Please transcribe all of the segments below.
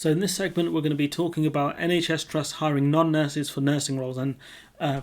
So in this segment, we're going to be talking about NHS trusts hiring non-nurses for nursing roles. And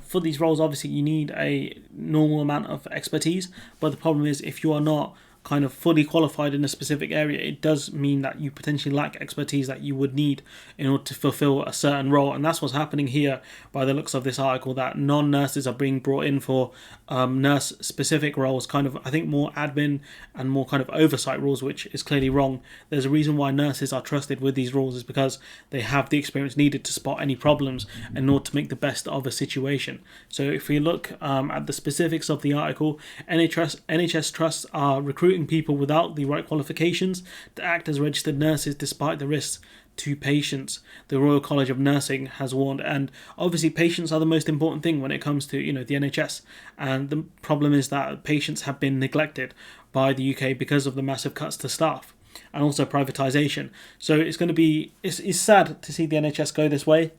for these roles, obviously, you need a normal amount of expertise. But the problem is, if you are not kind of fully qualified in a specific area, it does mean that you potentially lack expertise that you would need in order to fulfill a certain role. And that's what's happening here by the looks of this article, that non-nurses are being brought in for nurse-specific roles, kind of, I think, more admin and more kind of oversight roles, which is clearly wrong. There's a reason why nurses are trusted with these roles, is because they have the experience needed to spot any problems in order to make the best of a situation. So if we look at the specifics of the article, NHS trusts are recruiting people without the right qualifications to act as registered nurses despite the risks to patients, the Royal College of Nursing has warned. And obviously patients are the most important thing when it comes to the NHS, and the problem is that patients have been neglected by the UK because of the massive cuts to staff and also privatisation. So it's going to be it's sad to see the NHS go this way,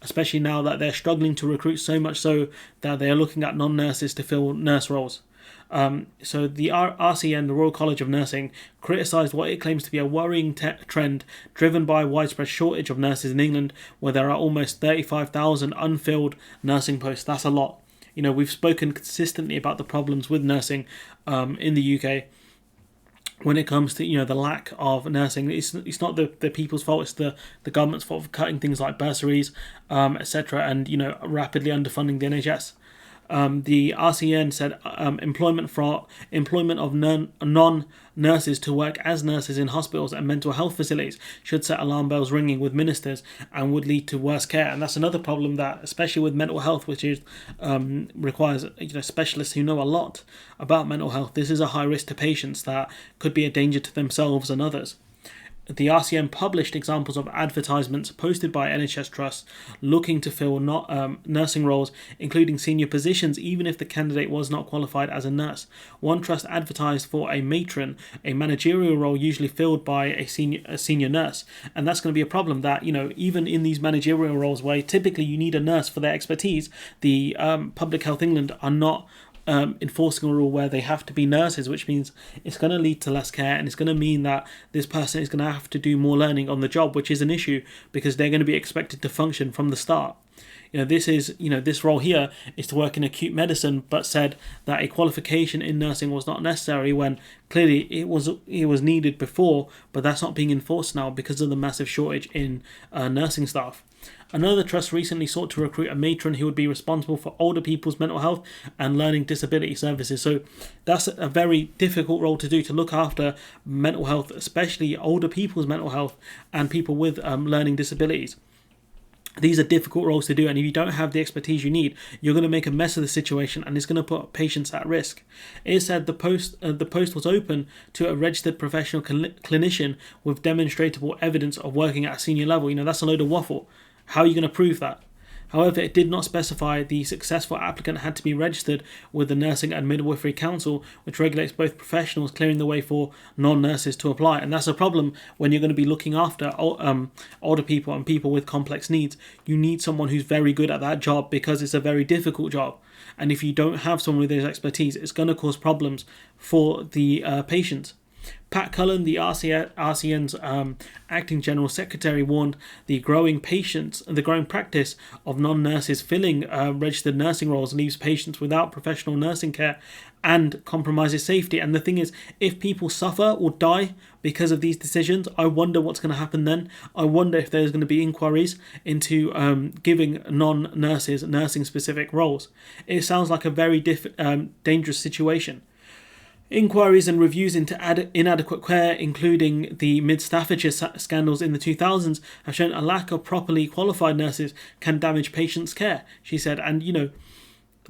especially now that they're struggling to recruit, so much so that they are looking at non-nurses to fill nurse roles. So the RCN, the Royal College of Nursing, criticised what it claims to be a worrying trend driven by a widespread shortage of nurses in England, where there are almost 35,000 unfilled nursing posts. That's a lot. We've spoken consistently about the problems with nursing in the UK. When it comes to the lack of nursing, it's not the people's fault, it's the government's fault for cutting things like bursaries, etc., and rapidly underfunding the NHS. The RCN said employment of non-nurses to work as nurses in hospitals and mental health facilities should set alarm bells ringing with ministers and would lead to worse care. And that's another problem, that especially with mental health, which is requires specialists who know a lot about mental health. This is a high risk to patients that could be a danger to themselves and others. The RCN published examples of advertisements posted by NHS trusts looking to fill nursing roles, including senior positions, even if the candidate was not qualified as a nurse. One trust advertised for a matron, a managerial role usually filled by a senior nurse. And that's going to be a problem, that even in these managerial roles where typically you need a nurse for their expertise, the Public Health England are not enforcing a rule where they have to be nurses, which means it's going to lead to less care, and it's going to mean that this person is going to have to do more learning on the job, which is an issue because they're going to be expected to function from the start. This role here is to work in acute medicine, but said that a qualification in nursing was not necessary, when clearly it was needed before, but that's not being enforced now because of the massive shortage in nursing staff. Another trust recently sought to recruit a matron who would be responsible for older people's mental health and learning disability services. So that's a very difficult role to do, to look after mental health, especially older people's mental health and people with learning disabilities. These are difficult roles to do, and if you don't have the expertise you need, you're going to make a mess of the situation, and it's going to put patients at risk. It said the post was open to a registered professional clinician with demonstrable evidence of working at a senior level. That's a load of waffle. How are you going to prove that? However, it did not specify the successful applicant had to be registered with the Nursing and Midwifery Council, which regulates both professionals, clearing the way for non-nurses to apply. And that's a problem when you're going to be looking after older people and people with complex needs. You need someone who's very good at that job because it's a very difficult job. And if you don't have someone with this expertise, it's going to cause problems for the patients. Pat Cullen, the RCN's acting general secretary, warned the growing practice of non-nurses filling registered nursing roles leaves patients without professional nursing care and compromises safety. And the thing is, if people suffer or die because of these decisions, I wonder what's going to happen then. I wonder if there's going to be inquiries into giving non-nurses nursing-specific roles. It sounds like a very dangerous situation. Inquiries and reviews into inadequate care, including the Mid-Staffordshire scandals in the 2000s, have shown a lack of properly qualified nurses can damage patients' care, she said. And,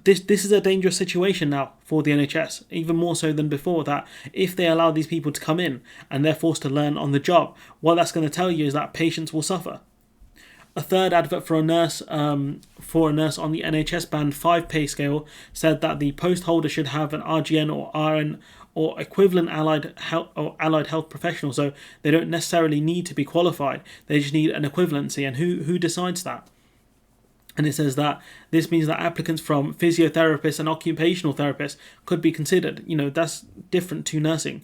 this is a dangerous situation now for the NHS, even more so than before, that if they allow these people to come in and they're forced to learn on the job, what that's going to tell you is that patients will suffer. A third advert for a nurse on the NHS Band 5 pay scale said that the post holder should have an RGN or RN or equivalent allied health professional. So they don't necessarily need to be qualified. They just need an equivalency. And who decides that? And it says that this means that applicants from physiotherapists and occupational therapists could be considered. That's different to nursing.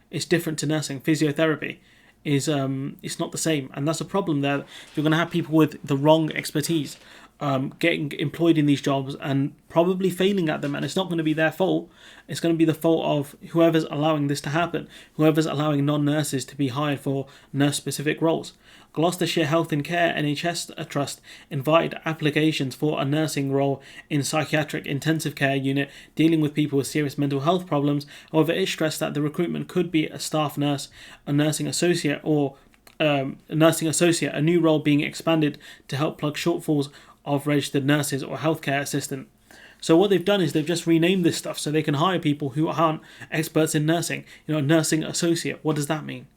It's different to nursing. Physiotherapy it's not the same, and that's a problem. There, you're going to have people with the wrong expertise getting employed in these jobs and probably failing at them, and it's not going to be their fault. It's going to be the fault of whoever's allowing this to happen, whoever's allowing non-nurses to be hired for nurse-specific roles. Gloucestershire Health and Care NHS Trust invited applications for a nursing role in psychiatric intensive care unit dealing with people with serious mental health problems. However, it stressed that the recruitment could be a staff nurse, a nursing associate, or a nursing associate, a new role being expanded to help plug shortfalls of registered nurses or healthcare assistant. So what they've done is they've just renamed this stuff so they can hire people who aren't experts in nursing. Nursing associate. What does that mean?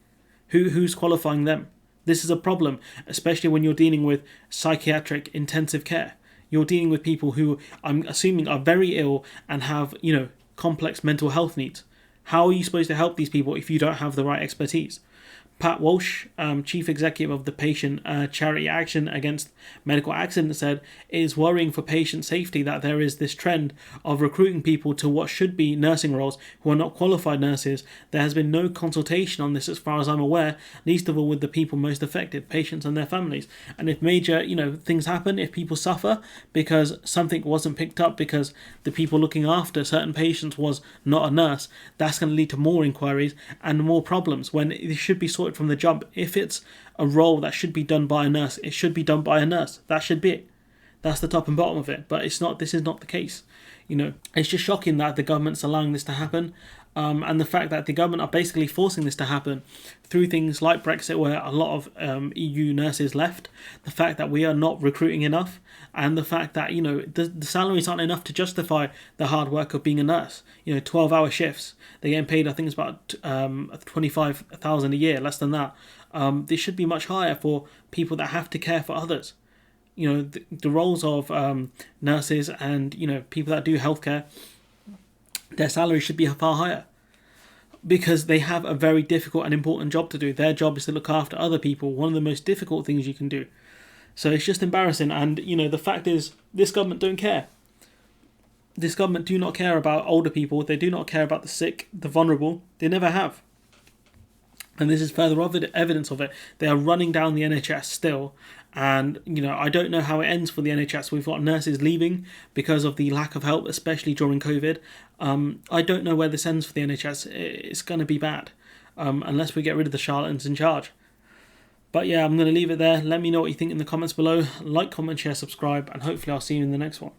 Who's qualifying them? This is a problem, especially when you're dealing with psychiatric intensive care. You're dealing with people who I'm assuming are very ill and have, complex mental health needs. How are you supposed to help these people if you don't have the right expertise? Pat Walsh, Chief Executive of the Patient Charity Action Against Medical Accidents, said it is worrying for patient safety that there is this trend of recruiting people to what should be nursing roles who are not qualified nurses. There has been no consultation on this as far as I'm aware, least of all with the people most affected, patients and their families. And if major, things happen, if people suffer because something wasn't picked up because the people looking after certain patients was not a nurse, that's going to lead to more inquiries and more problems when it should be sorted from the jump. If it's a role that should be done by a nurse, it should be done by a nurse. That should be it. That's the top and bottom of it. But it's not. This is not the case. It's just shocking that the government's allowing this to happen, and the fact that the government are basically forcing this to happen through things like Brexit, where a lot of EU nurses left. The fact that we are not recruiting enough, and the fact that the salaries aren't enough to justify the hard work of being a nurse. 12-hour shifts. They're getting paid. I think it's about 25,000 a year, less than that. This should be much higher for people that have to care for others. The roles of nurses and people that do healthcare, their salaries should be far higher because they have a very difficult and important job to do. Their job is to look after other people, one of the most difficult things you can do. So it's just embarrassing, and the fact is this government don't care. This government do not care about older people. They do not care about the sick, the vulnerable. They never have. And this is further evidence of it. They are running down the NHS still. And, I don't know how it ends for the NHS. We've got nurses leaving because of the lack of help, especially during COVID. I don't know where this ends for the NHS. It's going to be bad unless we get rid of the charlatans in charge. But yeah, I'm going to leave it there. Let me know what you think in the comments below. Like, comment, share, subscribe, and hopefully I'll see you in the next one.